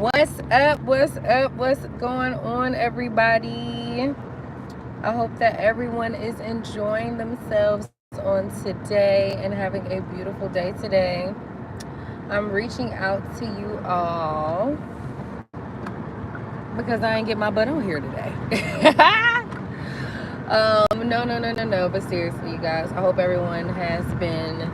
What's up? What's up? What's going on, everybody? I hope that everyone is enjoying themselves on today and having a beautiful day today. I'm reaching out to you all because I ain't get my butt on here today. No. But seriously, you guys, I hope everyone has been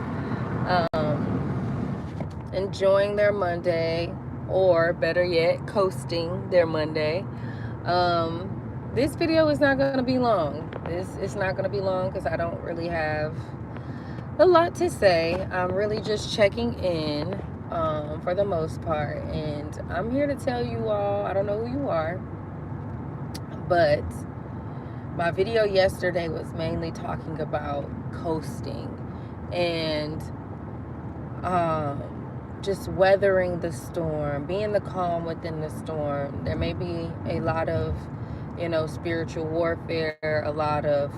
enjoying their Monday, or better yet, coasting their Monday. This video is not going to be long. This is not going to be long because I don't really have a lot to say. I'm really just checking in for the most part. And I'm here to tell you all, I don't know who you are, but my video yesterday was mainly talking about coasting and just weathering the storm, being the calm within the storm. There may be a lot of, spiritual warfare, a lot of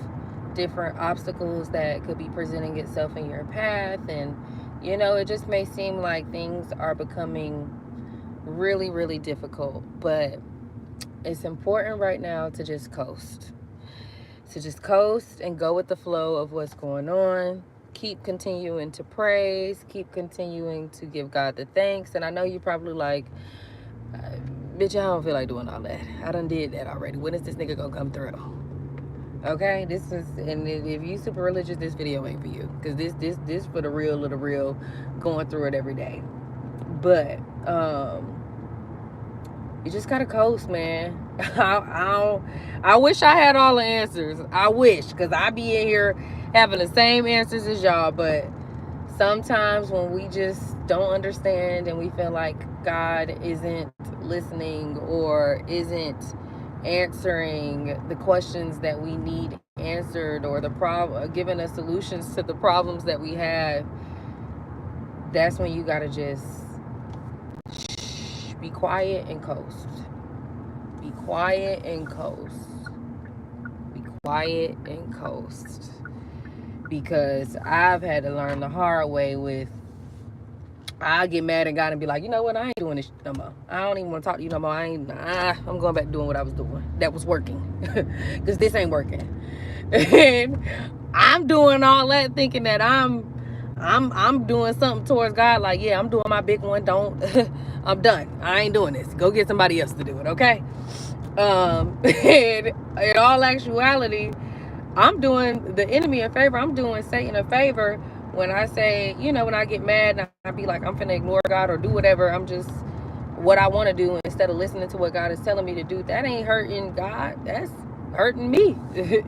different obstacles that could be presenting itself in your path. And, it just may seem like things are becoming really, really difficult. But it's important right now to just coast. To just coast and go with the flow of what's going on. Keep continuing to praise, keep continuing to give God the thanks. And I know you're probably like, bitch, I don't feel like doing all that. I done did that already. When is this nigga gonna come through? Okay, and if you super religious, this video ain't for you. Because this for the real of the real, going through it every day. But, you just gotta coast, man. I wish I had all the answers. I wish, because I be in here having the same answers as y'all. But sometimes when we just don't understand and we feel like God isn't listening or isn't answering the questions that we need answered, or giving us solutions to the problems that we have, that's when you gotta just be quiet and coast. Be quiet and coast. Be quiet and coast. Because I've had to learn the hard way with, I get mad at God and be like, you know what, I ain't doing this no more. I don't even want to talk to you no more. I'm going back to doing what I was doing. That was working. Because this ain't working. And I'm doing all that thinking that I'm doing something towards God. Like, yeah, I'm doing my big one. I'm done. I ain't doing this. Go get somebody else to do it, okay? And in all actuality, I'm doing the enemy a favor. I'm doing Satan a favor when I say, when I get mad and I be like, I'm finna ignore God or do whatever. I'm just what I want to do instead of listening to what God is telling me to do. That ain't hurting God. That's hurting me.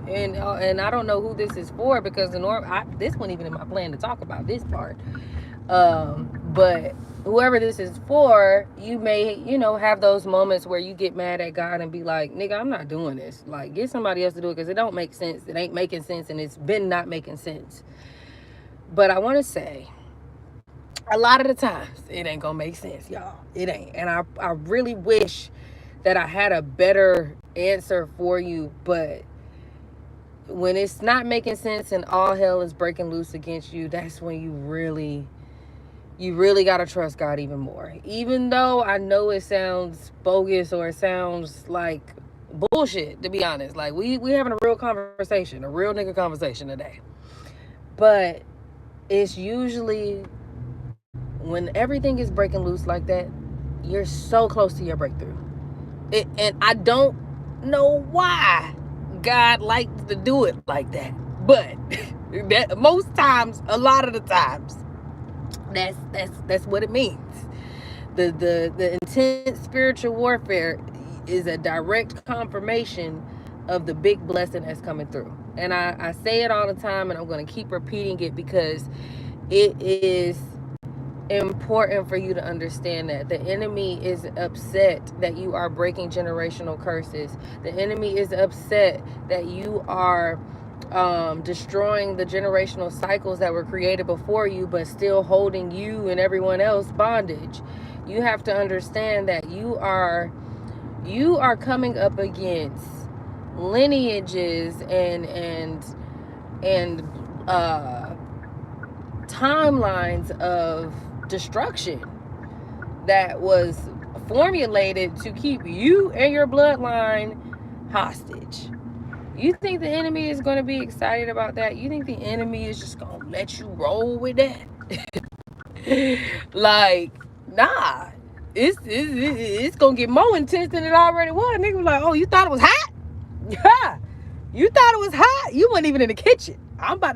And I don't know who this is for, because this wasn't even in my plan to talk about this part. But whoever this is for, you may, have those moments where you get mad at God and be like, nigga, I'm not doing this. Like, get somebody else to do it, because it don't make sense. It ain't making sense, and it's been not making sense. But I want to say, a lot of the times, it ain't gonna make sense, y'all. It ain't. And I really wish that I had a better answer for you, but when it's not making sense and all hell is breaking loose against you, that's when you really got to trust God even more. Even though I know it sounds bogus or it sounds like bullshit, to be honest. Like, we having a real conversation, a real nigga conversation today. But it's usually when everything is breaking loose like that, you're so close to your breakthrough. And I don't know why God likes to do it like that. But that most times, a lot of the times, that's what it means. The intense spiritual warfare is a direct confirmation of the big blessing that's coming through. And I say it all the time, and I'm going to keep repeating it, because it is important for you to understand that the enemy is upset that you are breaking generational curses. The enemy is upset that you are destroying the generational cycles that were created before you, but still holding you and everyone else bondage. You have to understand that you are coming up against lineages and timelines of destruction that was formulated to keep you and your bloodline hostage. You think the enemy is going to be excited about that? You think the enemy is just going to let you roll with that? Like, nah. It's going to get more intense than it already was. Nigga was like, oh, you thought it was hot? Yeah. You thought it was hot? You weren't even in the kitchen. Now you about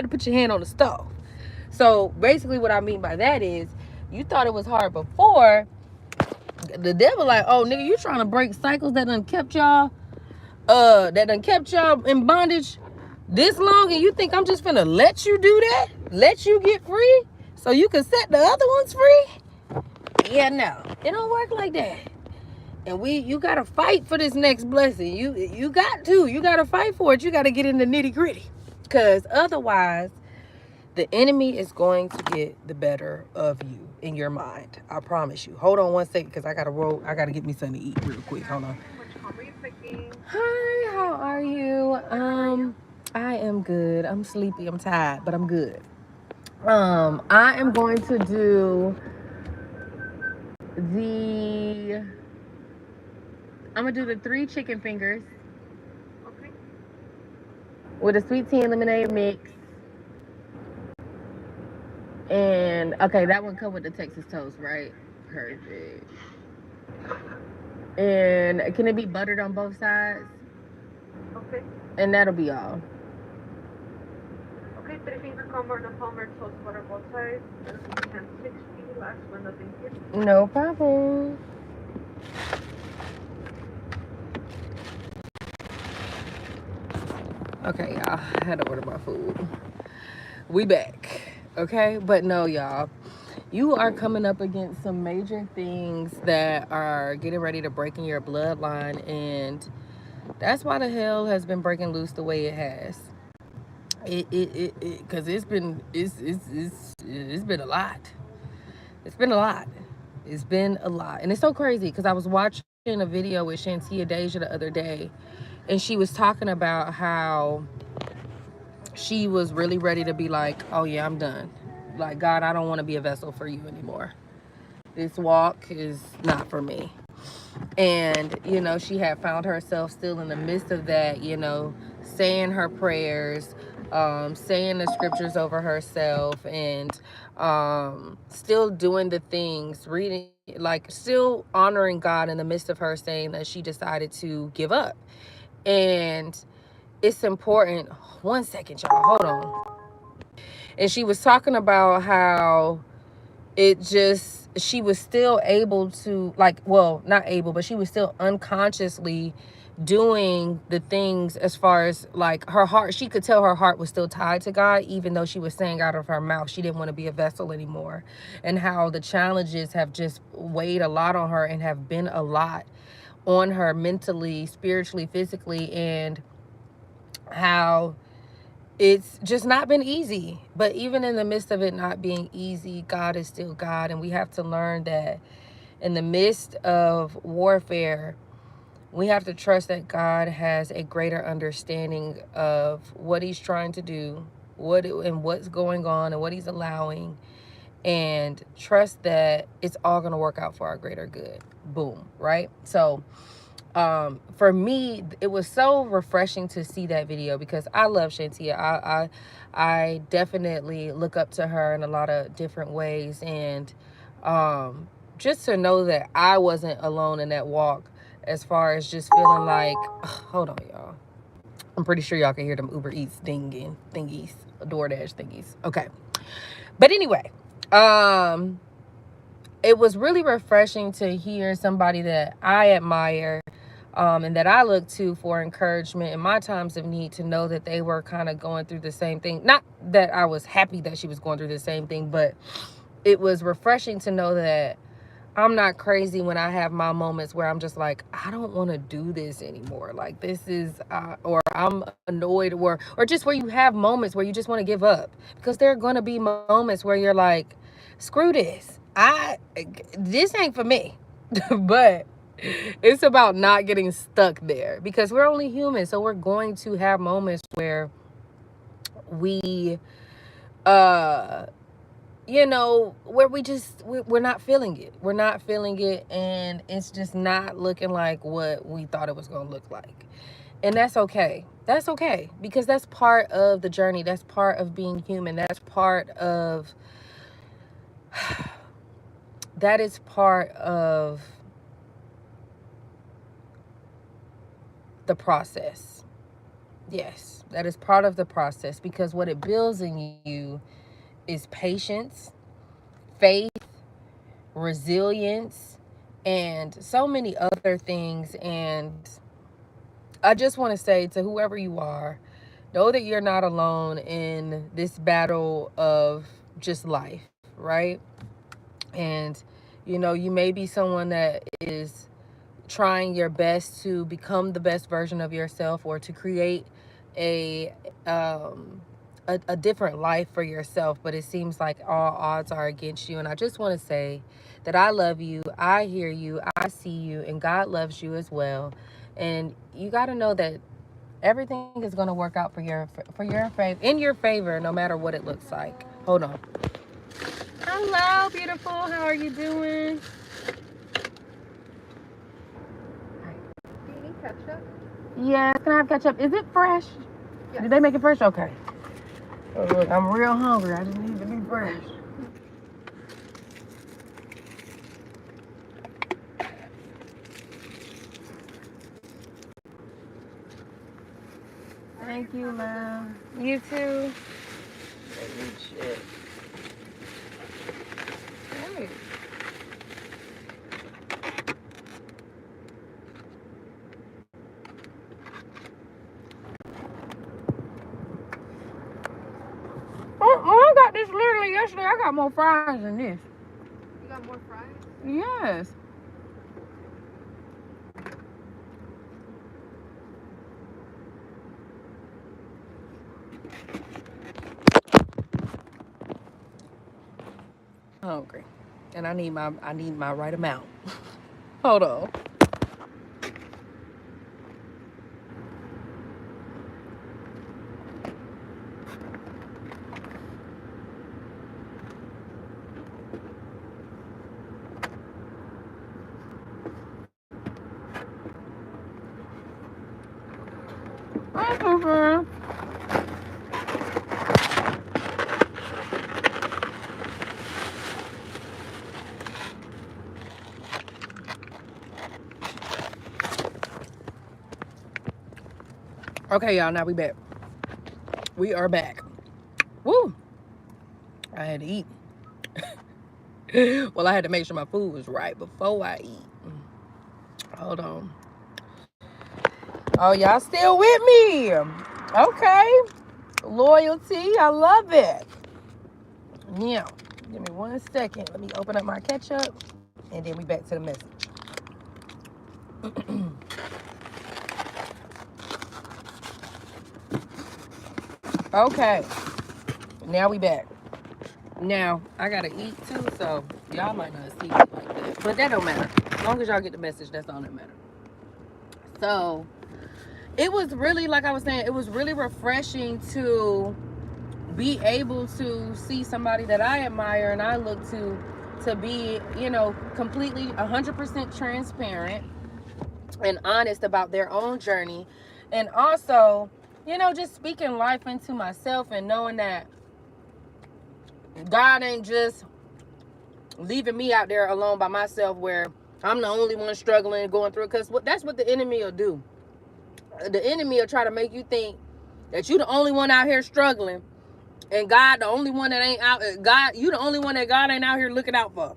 to put your hand on the stove. So basically what I mean by that is, you thought it was hard before. The devil like, oh, nigga, you trying to break cycles that done kept y'all in bondage this long, and you think I'm just finna let you do that? Let you get free so you can set the other ones free? Yeah, no. It don't work like that. And you gotta fight for this next blessing. You gotta fight for it. You gotta get in the nitty gritty. Cause otherwise, the enemy is going to get the better of you in your mind. I promise you. Hold on one second, because I gotta get me something to eat real quick. Hold on. Hi, how are you? I am good. I'm sleepy. I'm tired, but I'm good. I am going to do I'm gonna do the 3 chicken fingers. Okay. With a sweet tea and lemonade mix. And okay, that one come with the Texas toast, right? Perfect. And can it be buttered on both sides? Okay. And that'll be all. Okay, 3 finger combo and a Palmer toast butter both sides. And 60 last one, nothing here. No problem. Okay, y'all. I had to order my food. We back. Okay? But no, y'all. You are coming up against some major things that are getting ready to break in your bloodline, and that's why the hell has been breaking loose the way it has. Because it's been a lot. It's been a lot. It's been a lot. And it's so crazy because I was watching a video with Shantia Deja the other day, and she was talking about how she was really ready to be like, oh yeah, I'm done. Like, God, I don't want to be a vessel for you anymore. This walk is not for me. And, you know, she had found herself still in the midst of that, you know, saying her prayers, saying the scriptures over herself, and still doing the things, reading, like still honoring God in the midst of her saying that she decided to give up. And it's important. One second, y'all. Hold on. And she was talking about how she was still able to, like, well, not able, but she was still unconsciously doing the things as far as like her heart. She could tell her heart was still tied to God, even though she was saying out of her mouth she didn't want to be a vessel anymore. And how the challenges have just weighed a lot on her and have been a lot on her mentally, spiritually, physically, and how it's just not been easy. But even in the midst of it not being easy, God is still God. And we have to learn that in the midst of warfare, we have to trust that God has a greater understanding of what he's trying to do, what's going on and what he's allowing, and trust that it's all going to work out for our greater good. Boom, right? So for me, it was so refreshing to see that video because I love Shantia. I definitely look up to her in a lot of different ways, and just to know that I wasn't alone in that walk, as far as just feeling like, hold on, y'all. I'm pretty sure y'all can hear them Uber Eats thingies, DoorDash thingies. Okay, but anyway, it was really refreshing to hear somebody that I admire, and that I look to for encouragement in my times of need, to know that they were kind of going through the same thing. Not that I was happy that she was going through the same thing, but it was refreshing to know that I'm not crazy when I have my moments where I'm just like, I don't want to do this anymore. Like, this is, or I'm annoyed, or just where you have moments where you just want to give up. Because there are going to be moments where you're like, screw this. This ain't for me. But it's about not getting stuck there, because we're only human. So we're going to have moments where we you know, where we're not feeling it. We're not feeling it, and it's just not looking like what we thought it was going to look like. And that's okay. That's okay, because that's part of the journey. That's part of being human. That's part of that is part of the process. Yes, that is part of the process, because what it builds in you is patience, faith, resilience, and so many other things. And I just want to say to whoever you are, know that you're not alone in this battle of just life, right? And, you know, you may be someone that is trying your best to become the best version of yourself, or to create a a different life for yourself, but it seems like all odds are against you. And I just want to say that I love you, I hear you, I see you, and God loves you as well. And you got to know that everything is going to work out for your favor, in your favor, no matter what it looks like. Hold on. Hello, beautiful. How are you doing? Do you need ketchup? Yes, can I have ketchup? Is it fresh? Yes. Did they make it fresh? Okay. Oh, look, I'm real hungry. I just need to be fresh. Thank you, love. You too. Shit. Hey. I got this literally yesterday. I got more fries than this. You got more fries? Yes. Hungry, and I need my right amount. Hold on. Okay, y'all, now we back. We are back. Woo! I had to eat. Well, I had to make sure my food was right before I eat. Hold on. Oh, y'all still with me? Okay. Loyalty, I love it. Now, give me 1 second. Let me open up my ketchup, and then we back to the message. Okay. Now we back. Now, I gotta eat too, so y'all might not see me like that. But that don't matter. As long as y'all get the message, that's all that matters. So, it was really, like I was saying, it was really refreshing to be able to see somebody that I admire and I look to be, you know, completely 100% transparent and honest about their own journey. And also, you know, just speaking life into myself and knowing that God ain't just leaving me out there alone by myself where I'm the only one struggling and going through it. Because that's what the enemy will do. The enemy will try to make you think that you the only one out here struggling, and God the only one that ain't out. God, you the only one that God ain't out here looking out for.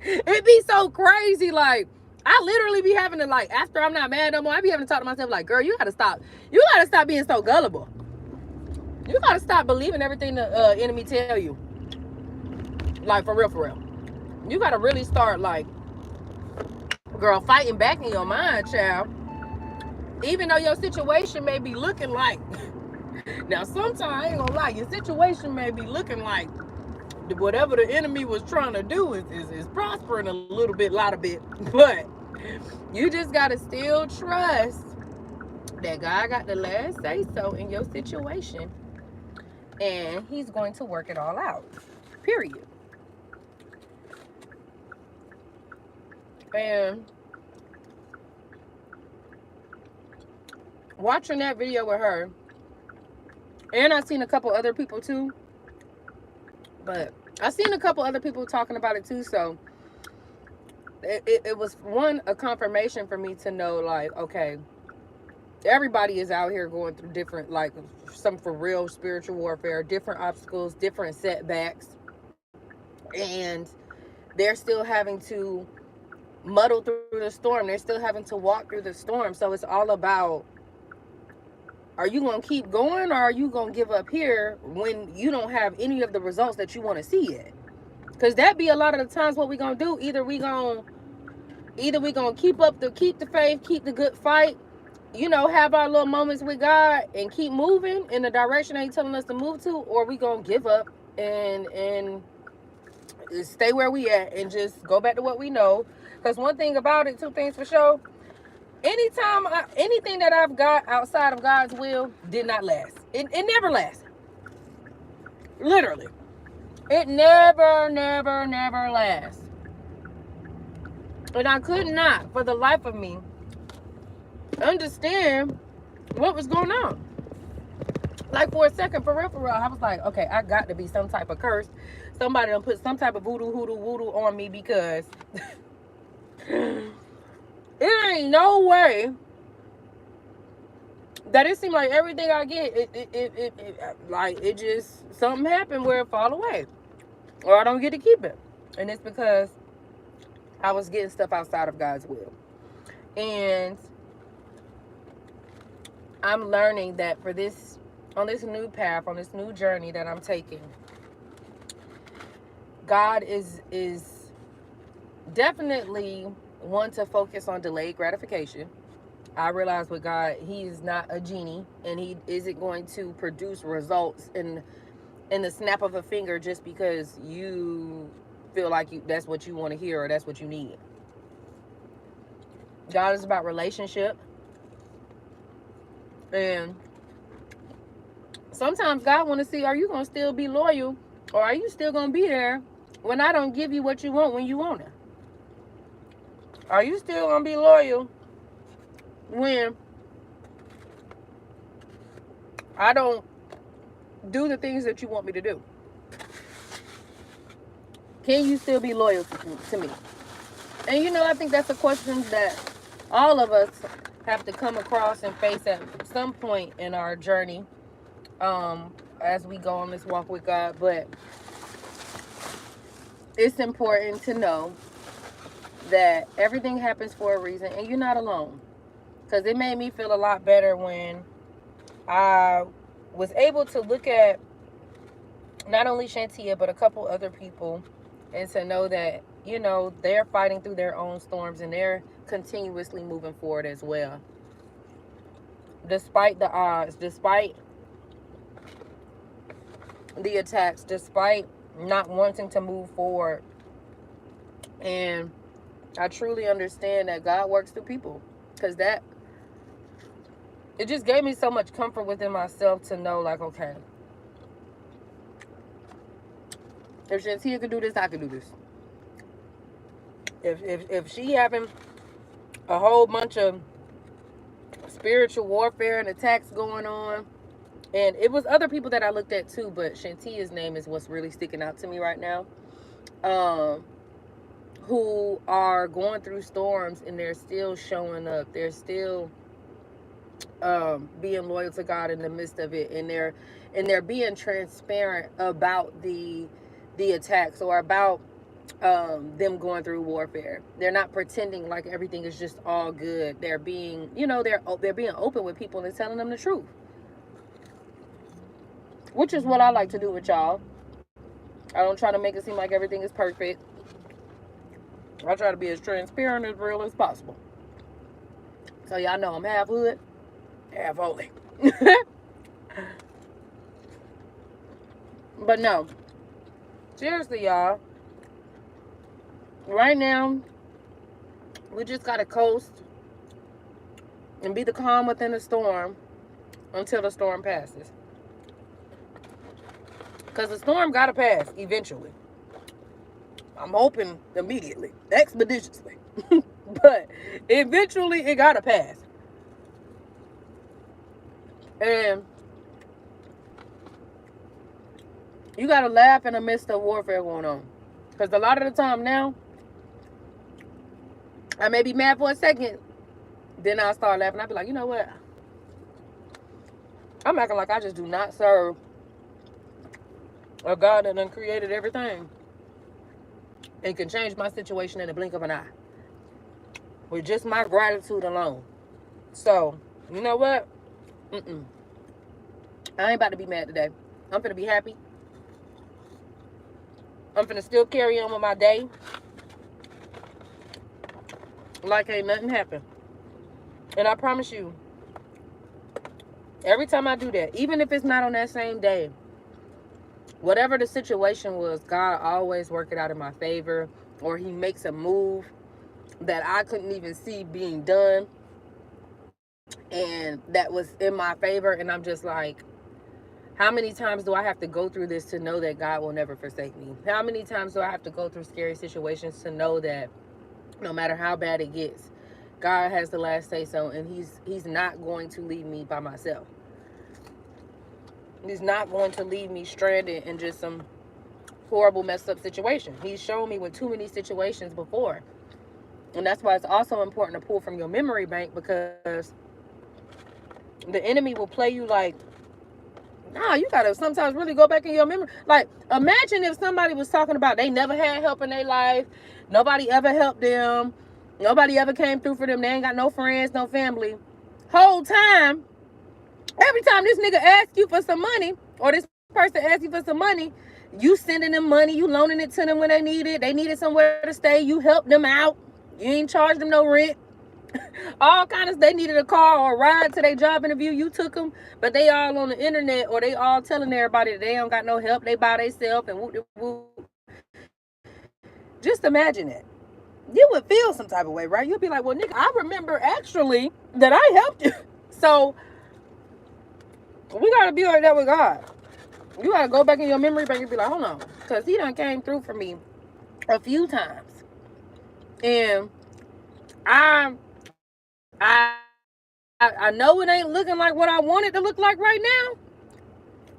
It be so crazy. Like, I literally be having to, like, after I'm not mad no more, I be having to talk to myself like, girl, you gotta stop. You gotta stop being so gullible. You gotta stop believing everything the enemy tell you. Like, for real, for real. You gotta really start, like, girl, fighting back in your mind, child. Even though your situation may be looking like, now sometimes, I ain't gonna lie, your situation may be looking like whatever the enemy was trying to do is prospering a little bit, lot of bit. But you just gotta still trust that God got the last say so in your situation, and he's going to work it all out. period. And watching that video with her, and I've seen a couple other people too, but I've seen a couple other people talking about it too, so it was a confirmation for me to know, like, okay, everybody is out here going through different, like, some for real spiritual warfare, different obstacles, different setbacks, and they're still having to muddle through the storm. They're still having to walk through the storm. So it's all about, are you going to keep going, or are you going to give up here when you don't have any of the results that you want to see yet? Because that be a lot of the times what we going to do. Either we going to keep the faith, keep the good fight, you know, have our little moments with God and keep moving in the direction that He's telling us to move to, or we going to give up and stay where we at and just go back to what we know. Because one thing about it, two things for sure, anything that I've got outside of God's will did not last. It never lasted. Literally. It never lasts. And I could not, for the life of me, understand what was going on. Like, for a second, for real, I was like, okay, I got to be some type of curse. Somebody done put some type of voodoo on me, because it ain't no way that it seemed like everything I get, it just, something happened where it fall away, or I don't get to keep it. And it's because I was getting stuff outside of God's will. And I'm learning that on this new path, on this new journey that I'm taking, God is definitely one to focus on delayed gratification. I realize with God, He is not a genie, and He isn't going to produce results in the snap of a finger just because you feel like that's what you want to hear or that's what you need. God is about relationship. And sometimes God want to see, are you going to still be loyal, or are you still going to be there when I don't give you what you want when you want it? Are you still going to be loyal when I don't do the things that you want me to do? Can you still be loyal to me? And you know, I think that's a question that all of us have to come across and face at some point in our journey, as we go on this walk with God. But it's important to know that everything happens for a reason, and you're not alone. Because it made me feel a lot better when I was able to look at not only Shantia, but a couple other people, and to know that, you know, they're fighting through their own storms and they're continuously moving forward as well. Despite the odds, despite the attacks, despite not wanting to move forward. And I truly understand that God works through people, because it just gave me so much comfort within myself to know, like, okay, if Shantia could do this, I could do this. If she having a whole bunch of spiritual warfare and attacks going on, and it was other people that I looked at too, but Shantia's name is what's really sticking out to me right now, who are going through storms and they're still showing up. They're still being loyal to God in the midst of it, and they're being transparent about the attacks, or about them going through warfare. They're not pretending like everything is just all good. They're being, you know, they're being open with people and telling them the truth, which is what I like to do with y'all. I don't try to make it seem like everything is perfect. I try to be as transparent, as real as possible. So y'all know I'm half hood, half holy. But no, seriously, y'all, right now, we just gotta coast and be the calm within the storm until the storm passes. Because the storm gotta pass eventually. I'm hoping immediately, expeditiously. But eventually it gotta pass. And you gotta laugh in the midst of warfare going on. Because a lot of the time now, I may be mad for a second, then I'll start laughing. I'll be like, you know what? I'm acting like I just do not serve a God that done created everything and can change my situation in the blink of an eye with just my gratitude alone. So, you know what? I ain't about to be mad today. I'm finna be happy. I'm finna still carry on with my day like ain't nothing happened. And I promise you, every time I do that, even if it's not on that same day, whatever the situation was, God always work it out in my favor, or he makes a move that I couldn't even see being done, and that was in my favor. And I'm just like, how many times do I have to go through this to know that God will never forsake me? How many times do I have to go through scary situations to know that no matter how bad it gets, God has the last say so, and he's not going to leave me by myself. He's not going to leave me stranded in just some horrible, messed up situation. He's shown me with too many situations before. And that's why it's also important to pull from your memory bank, because the enemy will play you like, nah, you gotta sometimes really go back in your memory. Like, imagine if somebody was talking about they never had help in their life, nobody ever helped them, nobody ever came through for them, they ain't got no friends, no family. Whole time, every time this nigga asks you for some money, or this person asks you for some money, you sending them money, you loaning it to them when they need it, they needed somewhere to stay, you helped them out, you ain't charged them no rent. All kind of, they needed a car or a ride to their job interview, you took them, but they all on the internet, or they all telling everybody that they don't got no help, they by themselves and whoop whoop. Just imagine it. You would feel some type of way, right? You'd be like, well, nigga, I remember actually that I helped you. So we gotta be like that with God. You gotta go back in your memory bank and be like, hold on, because he done came through for me a few times. And I know it ain't looking like what I want it to look like right now,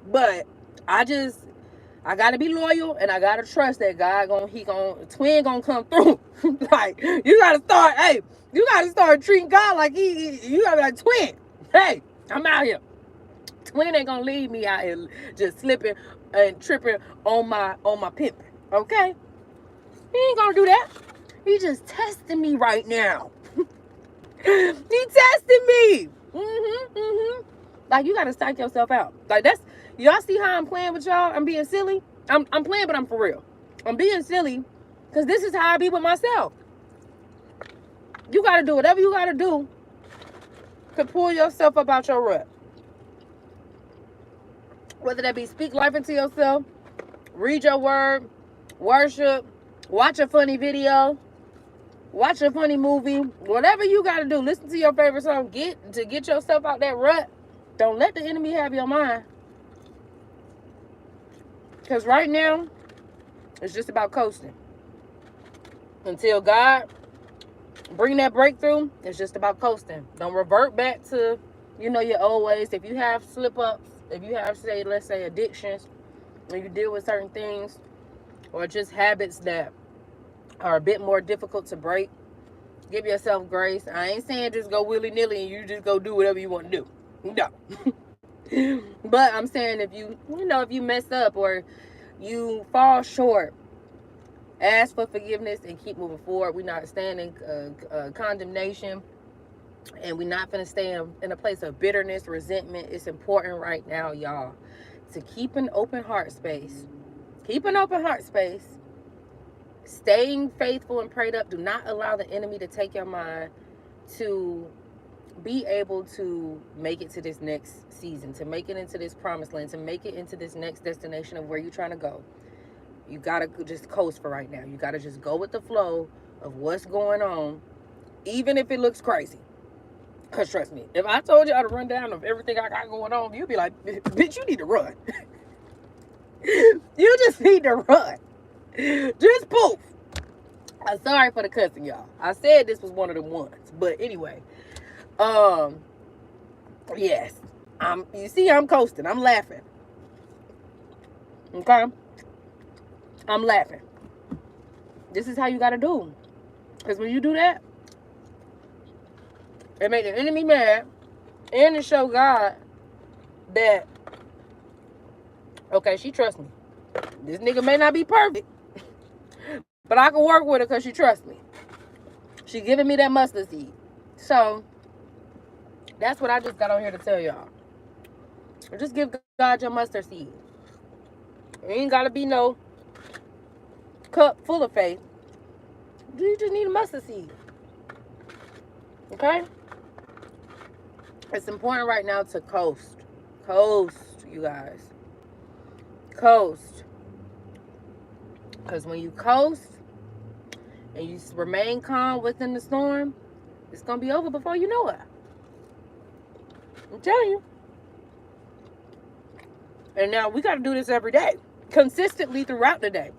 but I gotta be loyal, and I gotta trust that God twin gonna come through. Like, you gotta start treating God like you gotta be like, twin, hey, I'm out here. Twin ain't gonna leave me out here just slipping and tripping on my pimping, okay? He ain't gonna do that. He just testing me right now. He testing me. Like, you gotta psych yourself out. Like, that's, y'all see how I'm playing with y'all? I'm being silly. I'm playing, but I'm for real. I'm being silly because this is how I be with myself. You gotta do whatever you gotta do to pull yourself up out your rut. Whether that be speak life into yourself, read your word, worship, watch a funny video, watch a funny movie, whatever you gotta do. Listen to your favorite song. Get yourself out that rut. Don't let the enemy have your mind. Because right now, it's just about coasting. Until God bring that breakthrough, it's just about coasting. Don't revert back to, your old ways. If you have slip-ups, if you have, let's say, addictions, and you deal with certain things, or just habits that are a bit more difficult to break, give yourself grace. I ain't saying just go willy-nilly and you just go do whatever you want to do. No. But I'm saying if you mess up or you fall short, ask for forgiveness and keep moving forward. We're not staying in condemnation, and we're not going to stay in a place of bitterness, resentment. It's important right now, y'all, to keep an open heart space. Keep an open heart space. Staying faithful and prayed up. Do not allow the enemy to take your mind, to be able to make it to this next season, to make it into this promised land, to make it into this next destination of where you're trying to go. You gotta just coast for right now. You gotta just go with the flow of what's going on, even if it looks crazy. Because trust me, if I told y'all to run down of everything I got going on, you'd be like, bitch, you need to run. You just need to run. Just poof. I'm sorry for the cussing, y'all. I said this was one of the ones. But anyway. Yes. You see, I'm coasting. I'm laughing. Okay? I'm laughing. This is how you gotta do. Because when you do that, it make the enemy mad. And it show God that, okay, she trusts me. This nigga may not be perfect, but I can work with her because she trusts me. She giving me that mustard seed. So, that's what I just got on here to tell y'all. Just give God your mustard seed. It ain't got to be no cup full of faith. You just need a mustard seed. Okay? It's important right now to coast. Coast, you guys. Coast. Because when you coast and you remain calm within the storm, it's going to be over before you know it. I'm telling you. And now we got to do this every day. Consistently throughout the day.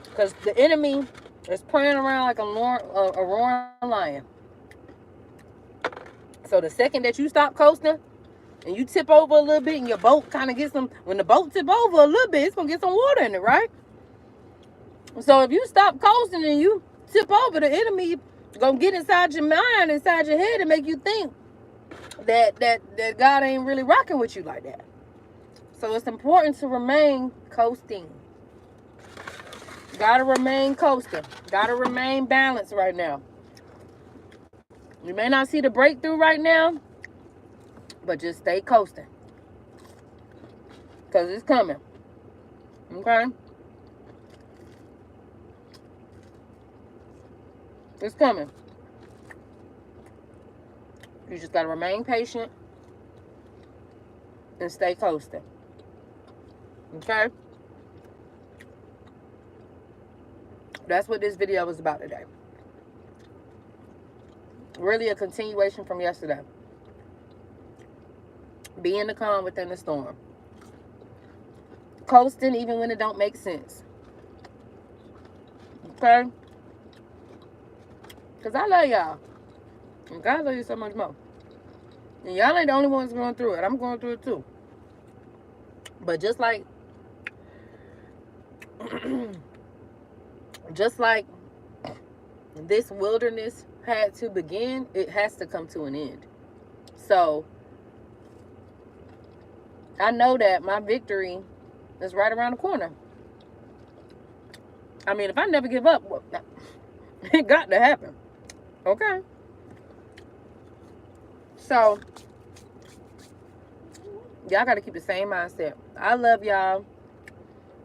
Because the enemy is preying around like a roaring lion. So the second that you stop coasting and you tip over a little bit and your boat kind of gets some, when the boat tip over a little bit, it's going to get some water in it, right? So if you stop coasting and you tip over, the enemy going to get inside your mind, inside your head and make you think that God ain't really rocking with you like that. So it's important to remain coasting. Gotta remain coasting. Gotta remain balanced right now. You may not see the breakthrough right now, but just stay coasting. Because it's coming. Okay? It's coming. You just gotta remain patient and stay coasting. Okay? That's what this video was about today. Really a continuation from yesterday. Being the calm within the storm. Coasting even when it don't make sense. Okay? Because I love y'all. And God love you so much more. And y'all ain't the only ones going through it. I'm going through it too. But just like this wilderness had to begin, it has to come to an end. So I know that my victory is right around the corner. I mean, if I never give up, well, it got to happen. Okay? So y'all got to keep the same mindset. I love y'all.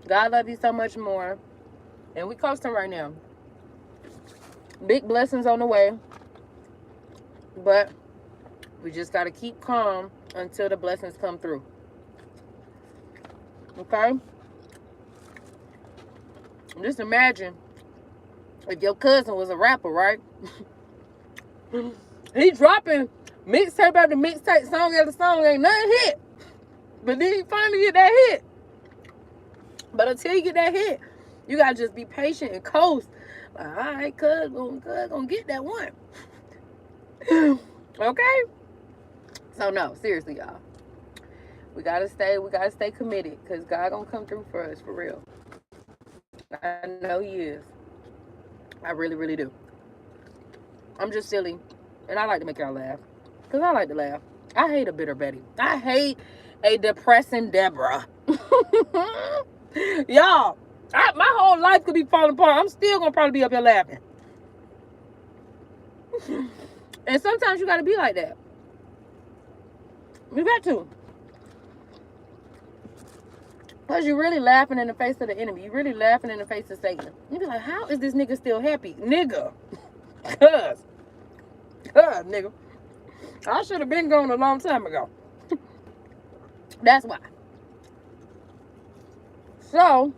God love you so much more. And we coasting right now. Big blessings on the way. But we just got to keep calm until the blessings come through. Okay? Just imagine if your cousin was a rapper, right? He dropping mixtape after mixtape, song after song, ain't nothing hit. But then he finally get that hit. But until you get that hit, you gotta just be patient and coast. Like, all right, cuz gonna get that one. Okay? So no, seriously, y'all. We gotta stay committed, because God gonna come through for us, for real. I know he is. I really, really do. I'm just silly. And I like to make y'all laugh. Because I like to laugh. I hate a bitter Betty. I hate a depressing Deborah. Y'all, my whole life could be falling apart. I'm still going to probably be up here laughing. And sometimes you got to be like that. You got to. Because you're really laughing in the face of the enemy. You're really laughing in the face of Satan. You be like, how is this nigga still happy? Nigga. Cuz, nigga. I should have been gone a long time ago. That's why. So,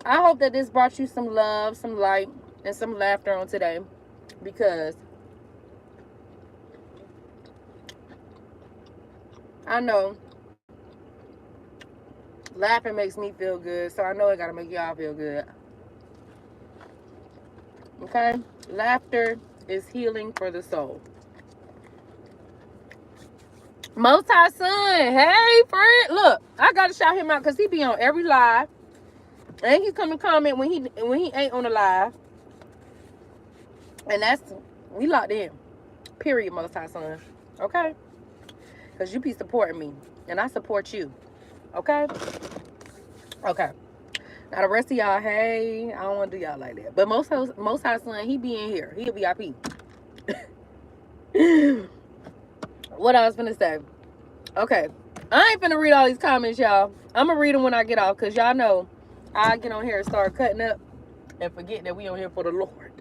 I hope that this brought you some love, some light, and some laughter on today. Because I know laughing makes me feel good. So I know it got to make y'all feel good. Okay? Laughter is healing for the soul. Most High Son, hey friend, look, I gotta shout him out because he be on every live, and he come and comment when he ain't on the live, and that's we locked in. Period, Most High Son. Okay, because you be supporting me, and I support you. Okay, okay. Now the rest of y'all, hey, I don't want to do y'all like that, but Most High Son, he be in here. He a VIP. What I was finna say. Okay. I ain't finna read all these comments, y'all. I'm gonna read them when I get off, because y'all know I get on here and start cutting up and forget that we on here for the Lord.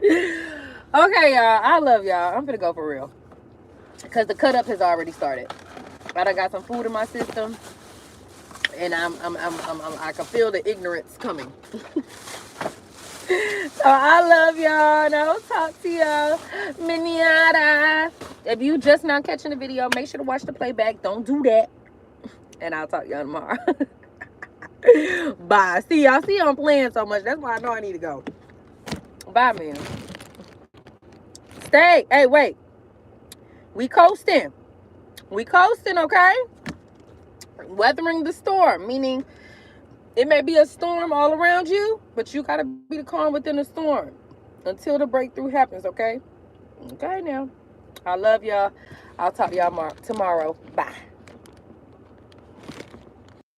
Okay, y'all. I love y'all. I'm finna go for real, because the cut up has already started. I done got some food in my system, and I can feel the ignorance coming. So I love y'all, and I'll talk to y'all. Miniata. If you just not catching the video, make sure to watch the playback. Don't do that. And I'll talk to y'all tomorrow. Bye. See, y'all see I'm playing so much. That's why I know I need to go. Bye, man. Stay. Hey, wait. We coasting. We coasting, okay? Weathering the storm, meaning it may be a storm all around you, but you got to be the calm within the storm until the breakthrough happens, okay? Okay, now. I love y'all. I'll talk to y'all tomorrow. Bye.